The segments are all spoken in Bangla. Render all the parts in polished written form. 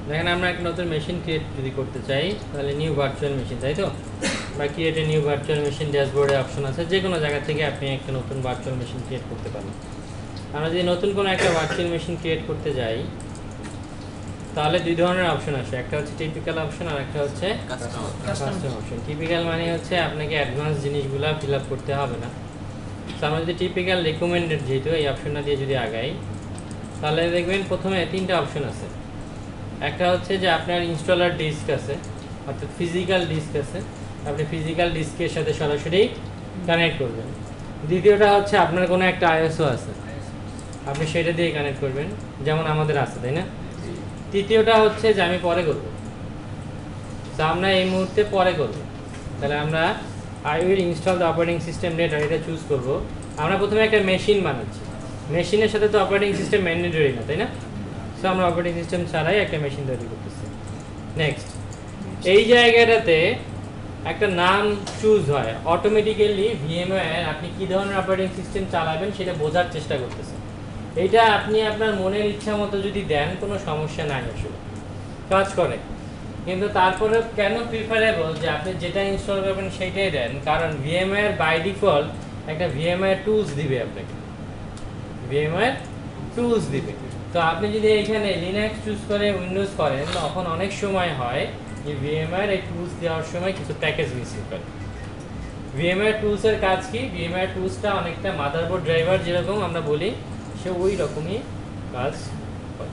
দেখেন আমরা একটা নতুন মেশিন ক্রিয়েট যদি করতে চাই তাহলে নিউ ভার্চুয়াল মেশিন, তাই তো, বা create a new virtual machine ড্যাশবোর্ডে অপশন আছে, যে কোনো জায়গা থেকে আপনি একটা নতুন ভার্চুয়াল মেশিন ক্রিয়েট করতে পারেন। আমরা যদি নতুন কোনো একটা ভার্চুয়াল মেশিন ক্রিয়েট করতে যাই তাহলে দুই ধরনের অপশন আসে, একটা হচ্ছে টিপিক্যাল অপশন আর একটা হচ্ছে কাস্টম অপশন। টিপিক্যাল মানে হচ্ছে আপনাকে অ্যাডভান্স জিনিসগুলো ফিল আপ করতে হবে না। তো আমরা যদি টিপিক্যাল রিকমেন্ডেড যেহেতু এই অপশনটা দিয়ে যদি আগাই তাহলে দেখবেন প্রথমে তিনটা অপশন আছে। একটা হচ্ছে যে আপনার ইনস্টলার ডিস্ক আছে, অর্থাৎ ফিজিক্যাল ডিস্ক আছে, আপনি ফিজিক্যাল ডিস্কের সাথে সরাসরি কানেক্ট করবেন। দ্বিতীয়টা হচ্ছে আপনার কোনো একটা আইএসও আছে, আপনি সেটা দিয়ে কানেক্ট করবেন, যেমন আমাদের আছে, তাই না? তৃতীয়টা হচ্ছে যে আমি পরে করব, তো আমরা এই মুহূর্তে পরে করব। তাহলে আমরা I will install the operating system letter এটা চুজ করব। আমরা প্রথমে একটা মেশিন বানাচ্ছি, মেশিনের সাথে তো অপারেটিং সিস্টেম ম্যান্ডেটরি না, তাই না? সো আমরা অপারেটিং সিস্টেম ছাড়াই একটা মেশিন তৈরি করতেছি। নেক্সট, এই জায়গাটাতে একটা নাম চুজ হয় অটোমেটিক্যালি। ভিএমওয়্যার আপনি কী ধরনের অপারেটিং সিস্টেম চালাবেন সেটা বোঝার চেষ্টা করতেছে। এইটা আপনি আপনার মনের ইচ্ছা মতো যদি দেন কোনো সমস্যা নাই, আসলে কাজ করে। কিন্তু তারপরে কেন প্রিফারেবল যে আপনি যেটা ইনস্টল করবেন সেইটাই দেন, কারণ ভিএমওয়্যার বাই ডিফল্ট একটা ভিএমওয়্যার টুলস দিবে আপনাকে, ভিএমওয়্যার টুলস দিবে। তো আপনি যদি এখানে লিনাক্স চুজ করে উইন্ডোজ করেন তখন অনেক সময় হয় যে ভিএমওয়্যার এই টুলস দেওয়ার সময় কিছু প্যাকেজ মিসিং করে। ভিএমওয়্যার টুলসের কাজ কি? ভিএমওয়্যার টুলসটা অনেকটা মাদারবোর্ড ড্রাইভার যেরকম আমরা বলি, সে ওই রকমই কাজ করে।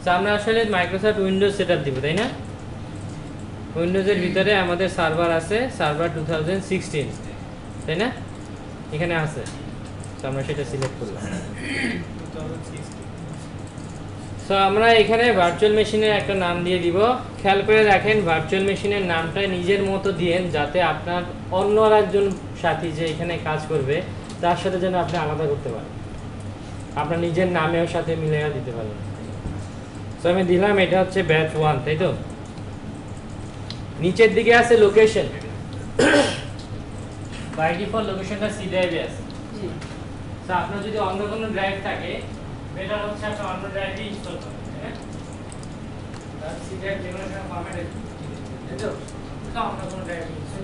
তো আমরা আসলে মাইক্রোসফট উইন্ডোজ সেটআপ দিব, তাই না? উইন্ডোজের ভিতরে আমাদের সার্ভার আছে, সার্ভার 2016, তাই না? এখানে আছে, তো আমরা সেটা সিলেক্ট করলাম। সো আমরা এখানে ভার্চুয়াল মেশিনের একটা নাম দিয়ে দিব। খেয়াল করে রাখেন ভার্চুয়াল মেশিনের নামটা নিজের মতো দিয়েন, যাতে আপনার অন্য আরেকজন সাথী যে এখানে কাজ করবে তার সাথে যেন আপনি আলাদা করতে পারেন, আপনার নিজের নামেও সাথে মিলিয়ে দিতে পারেন। সো আমি দিলাম এটা হচ্ছে ব্যাচ 1, তাই তো? নিচের দিকে আছে লোকেশন, বাই ডিফল্ট লোকেশনটা সি ড্রাইভে আছে। তো আপনার যদি অন্য কোনো ড্রাইভ থাকে বেটার হচ্ছে আপনি অন্য ড্রাইভে ইনস্টল করবেন, তাই না? তার সি ড্রাইভ যেকোনো একটা ফরম্যাটে, তাই তো? তো অন্য কোনো ড্রাইভে ইনস্টল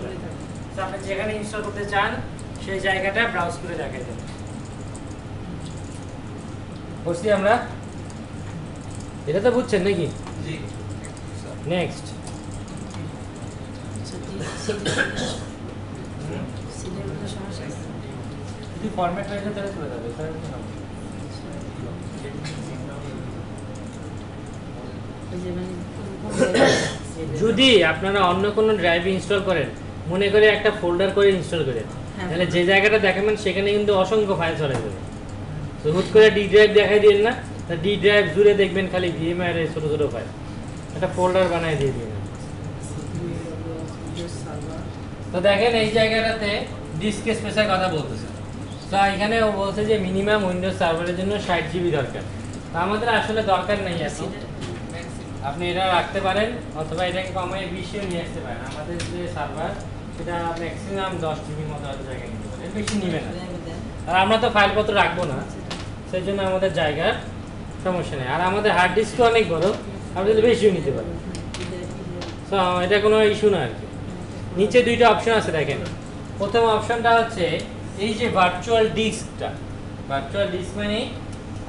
করেন না, তো আপনি যেখানে ইনস্টল করতে চান সেই জায়গাটা ব্রাউজ করে দেখাই দেবেন। বুঝছি আমরা? এটা তো বুঝছেন নাকি? জি। নেক্সট, যদি ফরম্যাট হয়ে যায় তাহলে চলে যাবে, স্যার কি হবে? যদি আপনারা অন্য কোনো ড্রাইভ ইনস্টল করেন, মনে করে একটা ফোল্ডার করে ইনস্টল করেন, তাহলে যে জায়গাটা দেখাবেন সেখানে কিন্তু অসংখ্য ফাইল চলে যাবে। তো হুট করে ডি ড্রাইভ দেখাই দিন না, ডি ড্রাইভ জুড়ে দেখবেন খালি ভিএমওয়্যার এর ছোটো ছোটো ফাইল, একটা ফোল্ডার বানায় দিয়ে দিন। তো দেখেন এই জায়গাটাতে ডিস্ক স্পেসের কথা বলতেছে। তো এখানে ও বলছে যে মিনিমাম উইন্ডোজ সার্ভারের জন্য 60 জিবি দরকার। তো আমাদের আসলে দরকার নেই এত, আপনি এটা রাখতে পারেন অথবা এটাকে কমিয়ে 20 নিয়ে আসতে পারেন। আমাদের যে সার্ভার সেটা ম্যাক্সিমাম 10 জিবির মতো হয়তো জায়গা নিতে পারেন, বেশি নেবে না। আর আমরা তো ফাইলপত্র রাখবো না, সেই জন্য আমাদের জায়গার সমস্যা নেই। আর আমাদের হার্ড ডিস্কও অনেক বড়, আপনি যদি বেশিও নিতে পারেন। তো এটা কোনো ইস্যু না আর কি। নিচে দুইটা অপশন আছে দেখেন। প্রথম অপশনটা হচ্ছে এই যে ভার্চুয়াল ডিস্কটা, ভার্চুয়াল ডিস্ক মানে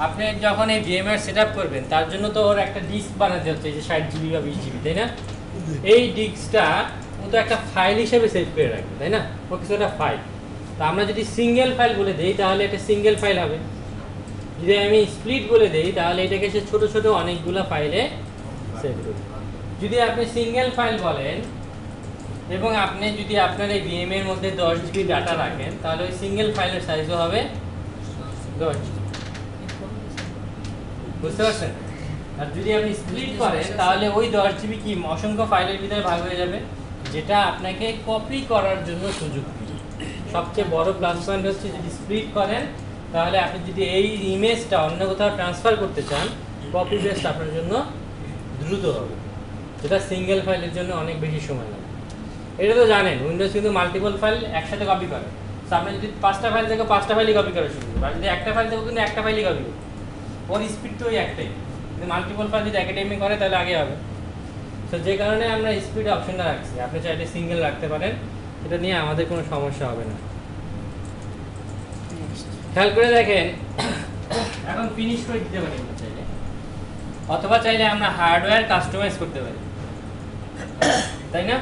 আপনি যখন এই ভিএমওয়্যার সেটআপ করবেন তার জন্য তো ওর একটা ডিস্ক বানাতে হচ্ছে, এই যে 60 জিবি বা 20 জিবি, তাই না? এই ডিস্কটা ও তো একটা ফাইল হিসেবে সেভ করে রাখবে, তাই না? ও কিছু একটা ফাইল। তো আমরা যদি সিঙ্গেল ফাইল বলে দেই তাহলে এটা সিঙ্গেল ফাইল হবে, যদি আমি স্প্লিট বলে দেই তাহলে এটাকে সে ছোট ছোট অনেকগুলো ফাইলে সেভ করবে। যদি আপনি সিঙ্গেল ফাইল বলেন এবং আপনি যদি আপনার এই ভিএম এর মধ্যে 10 জিবি ডাটা রাখেন তাহলে ওই সিঙ্গেল ফাইলের সাইজও হবে 10 জিবি, বুঝতে পারছেন? আর যদি আপনি স্প্লিট করেন তাহলে ওই 10 জিবি কি অসংখ্য ফাইলের ভিতরে ভাগ হয়ে যাবে, যেটা আপনাকে কপি করার জন্য সুযোগ দিবে। সবচেয়ে বড় প্লাস পয়েন্ট হচ্ছে যদি স্প্লিট করেন তাহলে আপনি যদি এই ইমেজটা অন্য কোথাও ট্রান্সফার করতে চান কপি পেস্ট আপনার জন্য দ্রুত হবে, যেটা সিঙ্গেল ফাইলের জন্য অনেক বেশি সময় লাগে। এটা তো জানেন উইন্ডোজ কিন্তু মাল্টিপল ফাইল একসাথে কপি করে। তো আপনি যদি 5টা ফাইল থেকে 5টা ফাইলই কপি করা শুরু করবেন, আর যদি একটা ফাইল থেকে কিন্তু একটা ফাইলই কপি করবেন, ওর স্পিড তো ওই একটাই। যদি মাল্টিপল ফাইল যদি একাডেমি করে তাহলে আগে হবে। তো যে কারণে আমরা স্পিড অপশনটা রাখছি, আপনি চাইলে সিঙ্গেল রাখতে পারেন, এটা নিয়ে আমাদের কোনো সমস্যা হবে না। খেয়াল করে দেখেন এখন ফিনিশ করে দিতে পারি আমরা চাইলে, অথবা চাইলে আমরা হার্ডওয়্যার কাস্টমাইজ করতে পারি, তাই না?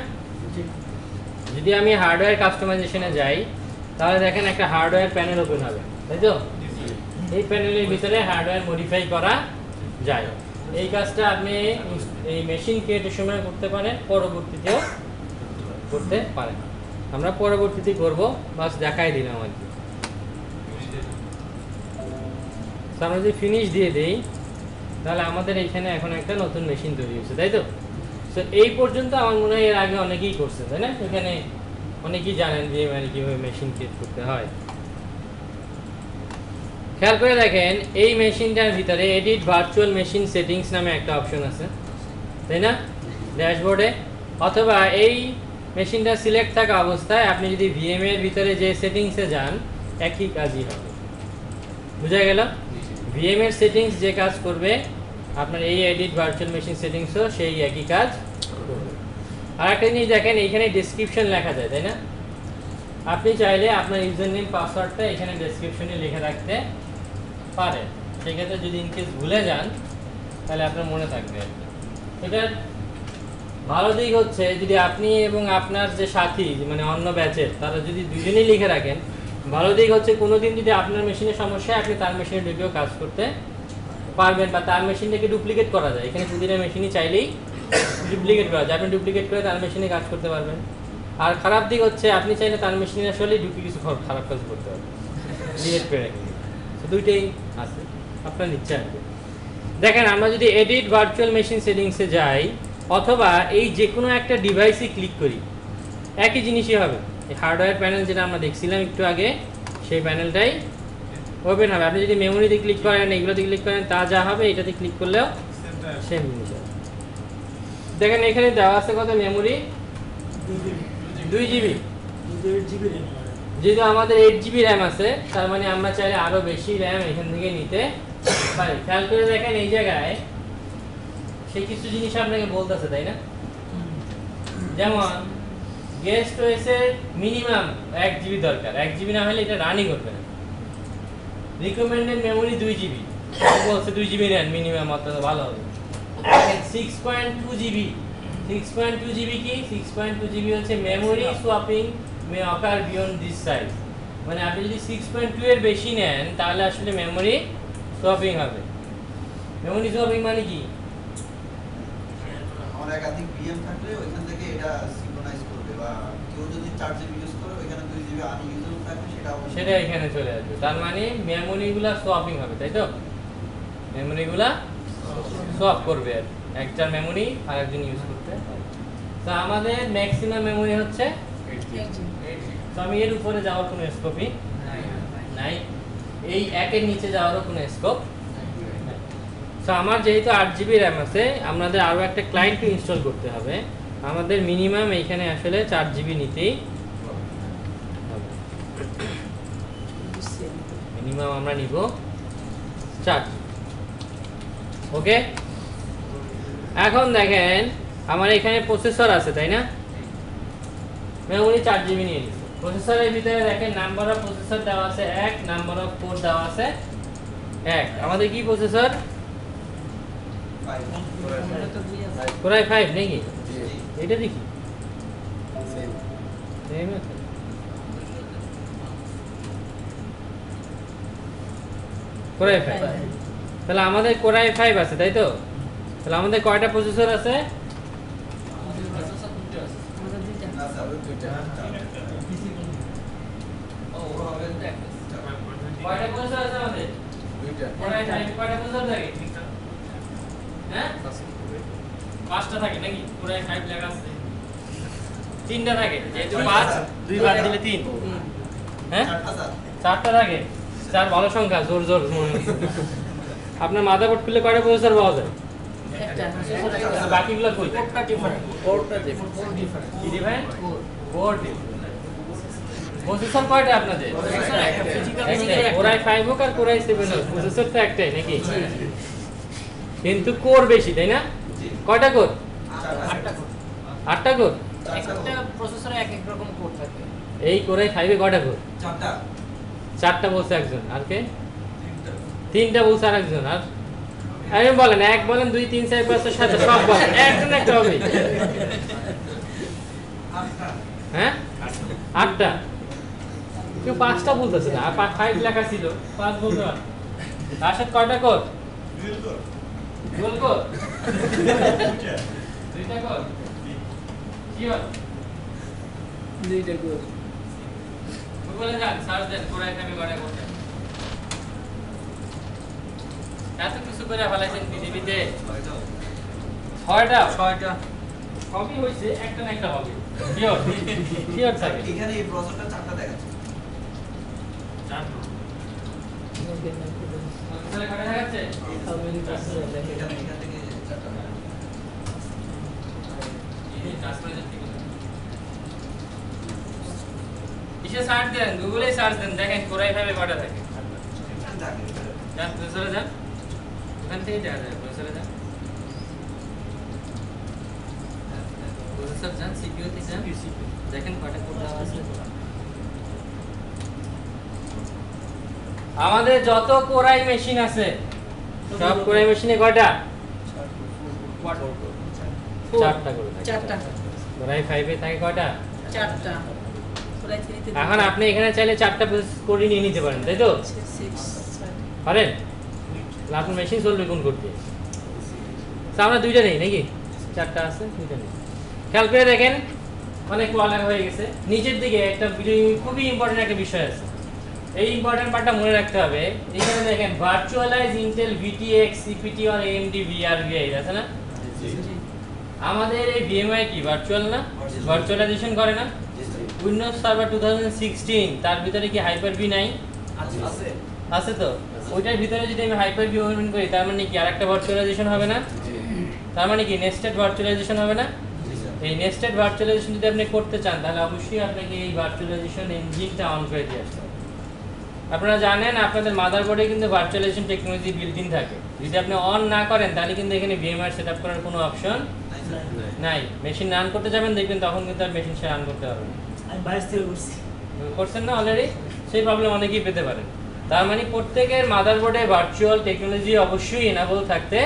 যদি আমি হার্ডওয়্যার কাস্টমাইজেশনে যাই তাহলে দেখেন একটা হার্ডওয়্যার প্যানেল ওপেন হবে, তাই তো? এই প্যানেলের ভিতরে হার্ডওয়্যার মডিফাই করা যায়। এই কাজটা আপনি এই মেশিন ক্রিয়েটের সময় করতে পারেন, পরবর্তীতেও করতে পারেন। আমরা পরবর্তীতে করব, বাস দেখাই দিলাম আর কি। আমরা যদি ফিনিশ দিয়ে দেই তাহলে আমাদের এইখানে এখন একটা নতুন মেশিন তৈরি হয়েছে, তাই তো? তো এই পর্যন্ত আমার মনে হয় এর আগে অনেকেই করছে, তাই না? এখানে অনেকেই জানেন যে মানে কিভাবে মেশিন ক্রিয়েট করতে হয়। খেয়াল করে দেখেন এই মেশিনটার ভিতরে এডিট ভার্চুয়াল মেশিন সেটিংস নামে একটা অপশন আছে, তাই না? ড্যাশবোর্ডে, অথবা এই মেশিনটা সিলেক্ট থাকা অবস্থায় আপনি যদি ভিএম এর ভিতরে যে সেটিংসে যান একই কাজই হবে। বুঝা গেল? ভিএম এর সেটিংস যে কাজ করবে আপনার এই এডিট ভার্চুয়াল মেশিন সেটিংসও সেই একই কাজ করবে। আর একটা জিনিস দেখেন এইখানে ডেসক্রিপশন লেখা যায়, তাই না? আপনি চাইলে আপনার ইউজার নেম পাসওয়ার্ডটা এখানে ডেসক্রিপশনে লিখে রাখতে পারেন। সেক্ষেত্রে যদি ইনকেস ভুলে যান তাহলে আপনার মনে থাকবে। এটার ভালো দিক হচ্ছে যদি আপনি এবং আপনার যে সাথী মানে অন্য ব্যাচের তারা যদি দুজনেই লিখে রাখেন, ভালো দিক হচ্ছে কোনোদিন যদি আপনার মেশিনের সমস্যা হয় আপনি তার মেশিনে ঢুকেও কাজ করতে পারবেন, বা তার মেশিনটাকে ডুপ্লিকেট করা যায়। এখানে প্রতিটা মেশিনই চাইলেই ডুপ্লিকেট করা যায়, আপনি ডুপ্লিকেট করে তার মেশিনে কাজ করতে পারবেন। আর খারাপ দিক হচ্ছে আপনি চাইলে তার মেশিনে আসলে ঢুকে কিছু খারাপ কাজ করতে পারবেন, ডিলিট করে রাখেন। দুইটাই আছে, আপনার ইচ্ছা আছে। দেখেন আমরা যদি এডিট ভার্চুয়াল মেশিন সেটিংসে যাই অথবা এই যে কোনো একটা ডিভাইসে ক্লিক করি একই জিনিসই হবে। এই হার্ডওয়্যার প্যানেল যেটা আমরা দেখছিলাম একটু আগে সেই প্যানেলটাই ওপেন হবে। আপনি যদি মেমোরিতে ক্লিক করেন, এগুলোতে ক্লিক করেন, তা যা হবে এটাতে ক্লিক করলেও সেম জিনিস হবে। দেখেন এখানে দেওয়া আছে কত মেমোরি, 2 জিবি। যেহেতু আমাদের 8 জিবি র্যাম আছে তার মানে আমরা চাইলে আরো বেশি র্যাম এখান থেকে নিতে পারি। খেয়াল করে দেখেন এই জায়গায় সে কিছু জিনিস আপনাকে বলতেছে, তাই না? যেমন গেস্ট ওএসে মিনিমাম 1 জিবি দরকার, 1 জিবি না হলে এটা রানই করবে না। রিকমেন্ডেড মেমোরি 2 জিবি, বলছে 2 জিবি নেন মিনিমাম, অর্থাৎ ভালো হবে। 6.2 জিবি, 6.2 জিবি কি? 6.2 জিবি হচ্ছে memory swapping May ochre beyond this size. মানে আপনি যদি 6.2 এর বেশি নেন তাহলে আসলে মেমোরি সোয়াপিং হবে। মেমোরি সোয়াপিং মানে কি? আমার একাধিক ভিএম থাকলে ওইখান থেকে এটা সিনক্রোনাইজ করবে, বা কেউ যদি 4 জিবি ইউজ করে ওইখানে 2 জিবি আনইউজেবল থাকবে সেটা এখানে চলে আসবে। তার মানে মেমোরিগুলো সোয়াপিং হবে, তাই তো? মেমোরিগুলো সোয়াপ করবে, আর একটা মেমোরি আরেকজন ইউজ করতে পারবে। তো আমাদের ম্যাক্সিমাম মেমোরি হচ্ছে 8 জিবি। তো আমি এর উপরে যাওয়ার কোনো স্কোপই নাই, এই একের নিচে যাওয়ারও কোনো স্কোপ নাই। তো আমার যেহেতু 8 জিবি র্যাম আছে, আমাদের আরও একটা ক্লায়েন্ট ইনস্টল করতে হবে। আমাদের মিনিমাম এইখানে আসলে 4 জিবি নিতেই হবে। মিনিমাম আমরা নিব 4 জিবি। ওকে, এখন দেখেন আমার এখানে প্রসেসর আছে, তাই না? মেমোরি 4 জিবি নিয়ে নিচ্ছি। প্রসেসরের ভিতরে দেখেন নাম্বার অফ প্রসেসর দেওয়া আছে 1, নাম্বার অফ কোর দেওয়া আছে 1। আমাদের কি প্রসেসর? Core i5 নাকি? এটা দেখি সেম আছে। Core i5, তাহলে আমাদের Core i5 আছে, তাই তো? তাহলে আমাদের কয়টা প্রসেসর আছে? কয়টা প্রসেসর আছে আমাদের? দুইটা। Core i5 কয়টা প্রসেসর থাকে? হ্যাঁ, 5টা থাকে নাকি? Core i5 লেখা আছে 3টা থাকে, যেহেতু 5 2 বার দিলে 3। হ্যাঁ, 4টা থাকে। 4 ভালো সংখ্যা, জোর জোর মনে হচ্ছে। আপনার মাদারবোর্ড খুললে কয়টা প্রসেসর পাওয়া যায়? একটা। বাকিগুলো কই? কোডটা ডিফারেন্ট। কি ডিফারেন্ট? Code different. প্রসেসর কয়টা আপনাদের? একটা। Core i5 হোক আর Core i7 হোক, প্রসেসর তো একটাই নাকি? কিন্তু কোর বেশি, তাই না? জি। কয়টা কোর? 8টা কোর। 8টা কোর। একটা প্রসেসরে এক এক রকম কোর থাকে। এই কোরে 5 এ কয়টা কোর? 4টা। 4টা বলছে একজন, আর কে? 3টা বলছে আর একজন। আর আমি বলেন, এক বলেন, 2 3 4 5 6 7 সব বলেন, একটা না একটা হবে। হ্যাঁ 8টা, কেউ 5টা বলতেছে না, আর 5 লেখা ছিল, 5 বলতে পার। তার সাথে কয়টা কোর? Dual core. দুইটা কোর। কি হয়? দুইটা কোর। গুগলে যান, সার্চ দেন কোর আমি গড়ে করতে। এত কিছু করে ফেলাইছেন পৃথিবীতে। 6টা। সবই হইছে, একটা না একটা হবে। শিওর শিওর থাকে। এখানে এই প্রসেসরটা 4টা দেখাচ্ছে। 4টা। তাহলে কয়টা দেখাচ্ছে? এখান থেকে 4টা। এই কাজ করে যাচ্ছে কি? ইসে সার্চ দেন, গুগলে সার্চ দেন, দেখেন কোরাই ভাবে কয়টা থাকে। যান প্রসেসরে যান, ওখান থেকে দেখা যায়। প্রসেসরে যান, প্রসেসর যান, সিপিইউ তে যান, দেখেন কয়টা কোর দেওয়া আছে। আমাদের যত কোরাই মেশিন আছে, সব কোরাই মেশিনে কয়টা? 4টা করে থাকে। 4টা। কোরাই 5 এ থাকে কয়টা? 4টা। কোরাই 3 তে এখন আপনি এখানে চাইলে 4টা কোরই নিয়ে নিতে পারেন, তাই তো? 6 পারেন? তাহলে আপনার মেশিন চলবে কোন করতে? আমরা 2টা নেই নাকি? 4টা আছে, 2টা নেই। খেয়াল করে দেখেন, অনেক ওয়ালার হয়ে গেছে। নিচের দিকে একটা খুবই ইম্পর্টেন্ট একটা বিষয় আছে, এই ইম্পর্টেন্ট পার্টটা মনে রাখতে হবে। এখানে দেখেন ভার্চুয়ালাইজ ইন্টেল ভিটিএক্স সিপিটি আর এএমডি ভিআরভিআই আছে না? আমাদের এই ভিএমআই কি ভার্চুয়াল না? ভার্চুয়ালাইজেশন করে না? উইন্ডোজ সার্ভার 2016 তার ভিতরে কি হাইপার-ভি নাই? আছে। আছে তো। ওইটার ভিতরে যদি আমি হাইপার-ভি ওপেন করি, তার মানে কি আরেকটা ভার্চুয়ালাইজেশন হবে না? তার মানে কি নেস্টেড ভার্চুয়ালাইজেশন হবে না? এই নেস্টেড ভার্চুয়ালাইজেশন যদি আপনি করতে চান, তাহলে অবশ্যই আপনাকে এই ভার্চুয়ালাইজেশন ইঞ্জিনটা অন করে দিয়ে আসতে হবে। আপনারা জানেন আপনাদের মাদারবোর্ডে কিন্তু ভার্চুয়ালাইজেশন টেকনোলজি বিল্ট ইন থাকে। যদি আপনি অন না করেন, তাহলে কিন্তু এখানে ভিএমআর সেটআপ করার কোনো অপশন নাই। মেশিন রান করতে যাবেন, দেখবেন তখন কিন্তু আর মেশিন সে রান করতে পারবে না। আমি 22 থেকে করছি। করছেন না অলরেডি? সেই প্রবলেম অনেকেই পেতে পারেন। তার মানে প্রত্যেকের মাদারবোর্ডে ভার্চুয়াল টেকনোলজি অবশ্যই এনাবল থাকতে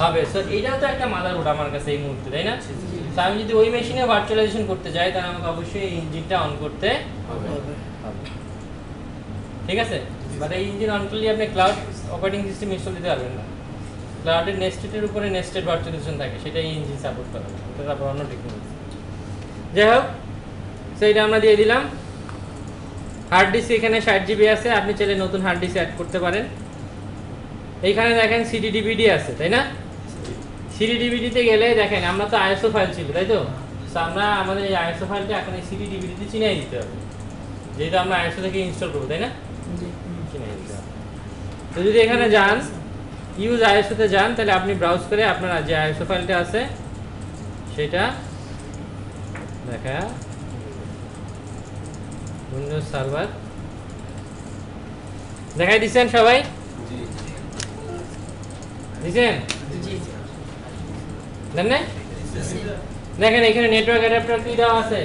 হবে। সো এটাও তো একটা মাদারবোর্ড আমার কাছে এই মুহূর্তে, তাই না? তো আমি যদি ওই মেশিনে ভার্চুয়ালাইজেশন করতে যাই, তাহলে আমাকে অবশ্যই এই ইঞ্জিনটা অন করতে হবে। ঠিক আছে? বাট এই ইঞ্জিন অন করলে আপনি ক্লাউড অপারেটিং সিস্টেম ইনস্টল দিতে পারবেন না। ক্লাউডের নেস্টেডের উপরে নেস্টেড ভার্চুয়ালাইজেশন থাকে, সেটা এই ইঞ্জিন সাপোর্ট করে না। এটা আবার অন্য টেকনোলজি। যাই হোক, সেইটা আমরা দিয়ে দিলাম। হার্ড ডিস্ক এখানে 60 জিবি আছে, আপনি চাইলে নতুন হার্ড ডিস্ক অ্যাড করতে পারেন। এইখানে দেখেন সিডি ডিভিডি আছে, তাই না? সিডি ডিভিডিতে গেলে দেখেন আমরা তো আইএসও ফাইল ছিল, তাই তো? আমরা আমাদের এই আইএসও ফাইলটা এখন এই সিডি ডিভিডিতে চিনিয়ে দিতে হবে, যেহেতু আমরা আইএসও থেকে ইনস্টল করবো, তাই না? চিনিয়ে দিতে হবে। তো যদি এখানে যান, ইউজ আইএসওতে যান, তাহলে আপনি ব্রাউজ করে আপনার যে আইএসও ফাইলটা আছে সেটা দেখা উইন্ডোজ সার্ভার দেখাই দিচ্ছেন সবাই? দিচ্ছেন? দেন না? দেখেন এখানে নেটওয়ার্ক অ্যাডাপ্টার কি দেওয়া আছে?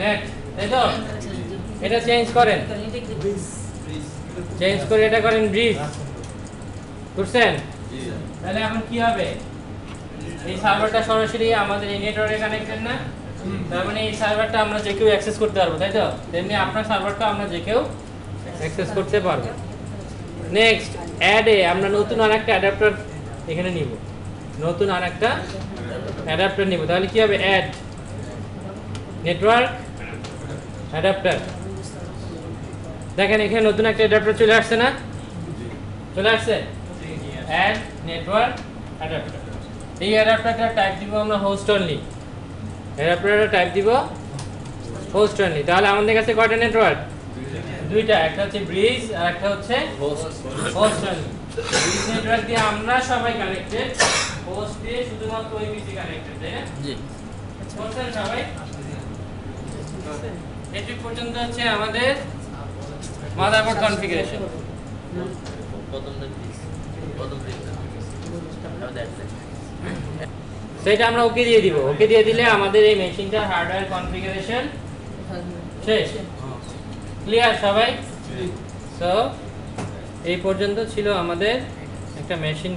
নেট, তাই তো? এটা চেঞ্জ করেন, চেঞ্জ করে এটা করেন ব্রিজ। বুঝছেন? তাহলে এখন কি হবে? এই সার্ভারটা সরাসরি আমাদের এই নেটওয়ার্কে কানেক্টেড না? তার মানে এই সার্ভারটা আমরা যে কেউ অ্যাক্সেস করতে পারবো, তাই তো? তেমনি আপনার সার্ভারটা আমরা যে কেউ অ্যাক্সেস করতে পারবো। নেক্সট অ্যাডে আমরা নতুন আরেকটা অ্যাডাপ্টার এখানে নিব, নতুন আরেকটা অ্যাডাপ্টার নিব। তাহলে কি হবে? Add network adapter. দেখেন এখানে নতুন একটা অ্যাডাপ্টার চলে আসছে না? চলে আসছে? Add network adapter. এই অ্যাডাপ্টারটা টাইপ দিব আমরা হোস্ট অনলি। অ্যাডাপ্টারটা টাইপ দিব হোস্ট অনলি। তাহলে আমাদের কাছে কয়টা নেটওয়ার্ক? দুইটা, একটা হচ্ছে ব্রিজ আর একটা হচ্ছে হোস্ট অনলি। ব্রিজ নেটওয়ার্ক দিয়ে আমরা সবাই কানেক্টেড, হোস্ট দিয়ে শুধুমাত্র ওই পিসি কানেক্টেড, তাই না? জি। বুঝছেন সবাই? এটুক পর্যন্ত হচ্ছে আমাদের মাদারবোর্ড কনফিগারেশন। সেটা আমরা ওকে দিয়ে দিব। ওকে দিয়ে দিলে আমাদের এই মেশিনটার হার্ডওয়্যার কনফিগারেশন শেষ। ক্লিয়ার সবাই? সো এই পর্যন্ত ছিল আমাদের একটা মেশিন